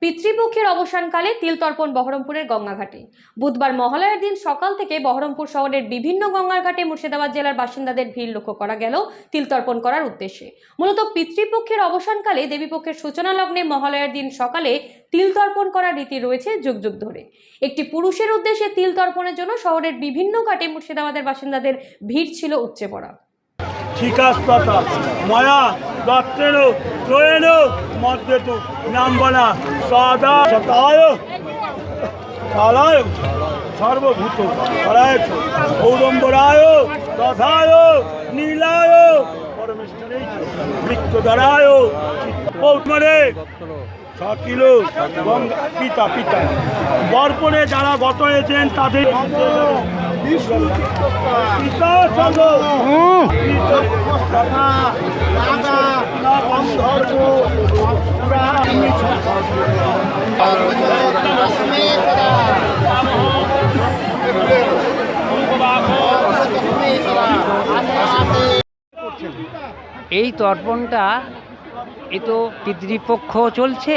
পিতৃপক্ষের অবসানকালে তিল তর্পণ বহরমপুরের গঙ্গাঘাটে। বুধবার মহালয়ার দিন সকাল থেকে বহরমপুর শহরের বিভিন্ন গঙ্গার ঘাটে মুর্শিদাবাদ জেলার বাসিন্দাদের ভিড় লক্ষ্য করা গেল তিল তর্পণ করার উদ্দেশ্যে। মূলত পিতৃপক্ষের অবসানকালে দেবীপক্ষের সূচনা লগ্নে মহালয়ার দিন সকালে তিল তর্পণ করার রীতি রয়েছে যুগ যুগ ধরে। একটি পুরুষের উদ্দেশ্যে তিল তর্পণের জন্য শহরের বিভিন্ন ঘাটে মুর্শিদাবাদের বাসিন্দাদের ভিড় ছিল উপচে পড়া। শিকাস্ততা মায়া দত্তেন ত্রয়েন মধ্যেতু নাম্বনা সদা শতায় কালায় সর্বভূত হরায় ঔদম্বরায় তথায় নীলায় পরমেশ্বরে বৃক্ষধরায় পৌত্মরে সকিল গঙ্গা পিতা পিতা বর্পণে যারা গত হয়েছেন তাদের পিতা সঙ্গ এই তর্পণটা এ তো পিতৃপক্ষ চলছে,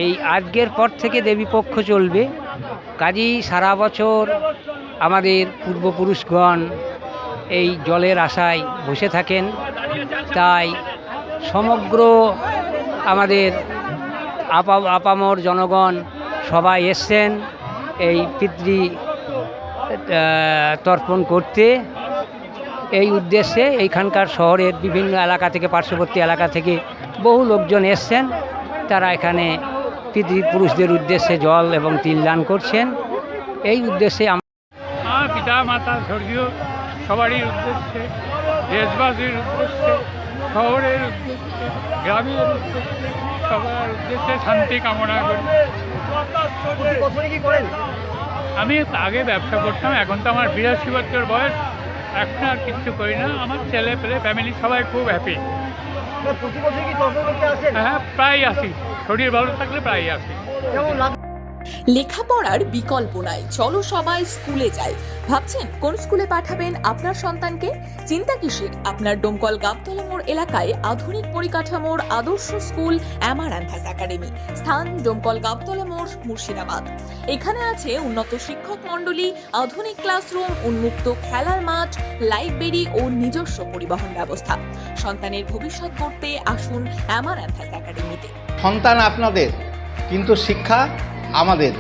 এই আজকের পর থেকে দেবীপক্ষ চলবে। কাজেই সারা বছর আমাদের পূর্বপুরুষগণ এই জলের আশায় বসে থাকেন, তাই সমগ্র আমাদের আপামর জনগণ সবাই এসছেন এই পিতৃ তর্পণ করতে। এই উদ্দেশ্যে এইখানকার শহরের বিভিন্ন এলাকা থেকে, পার্শ্ববর্তী এলাকা থেকে বহু লোকজন এসছেন। তারা এখানে পিতৃপুরুষদের উদ্দেশ্যে জল এবং তিল দান করছেন। এই উদ্দেশ্যে আমার পিতা মাতা স্বর্গীয় সবারই উদ্দেশ্যে, দেশবাসীর উদ্দেশ্যে, শহরের উদ্দেশ্যে, গ্রামের উদ্দেশ্যে, সবার উদ্দেশ্যে শান্তি কামনা করি। আমি আগে ব্যবসা করতাম, এখন তো আমার 82 বছর বয়স, এখন আর কিচ্ছু করি না। আমার ছেলে পেলে ফ্যামিলি সবাই খুব হ্যাপি। হ্যাঁ, প্রায় আসি, শরীর ভালো থাকলে প্রায় আসি। লেখাপড়ার বিকল্প নাই, চলো সবাই স্কুলে যাই। ভাবছেন কোন স্কুলে পাঠাবেন আপনার সন্তানকে? চিন্তা কিসের? আপনার ডোমকল গাবতলা মোড় এলাকায় আধুনিক পরিকাঠামোর আদর্শ স্কুল অ্যামারান্থাস একাডেমি। স্থান ডোমকল গাবতলা মোড়, মুর্শিদাবাদ। এখানে আছে উন্নত শিক্ষক মণ্ডলী, আধুনিক ক্লাসরুম, উন্মুক্ত খেলার মাঠ, লাইব্রেরি ও নিজস্ব পরিবহন ব্যবস্থা। সন্তানের ভবিষ্যৎ গড়তে আসুন অ্যামারান্থাস একাডেমিতে। সন্তান আপনাদের, কিন্তু শিক্ষা আমাদের।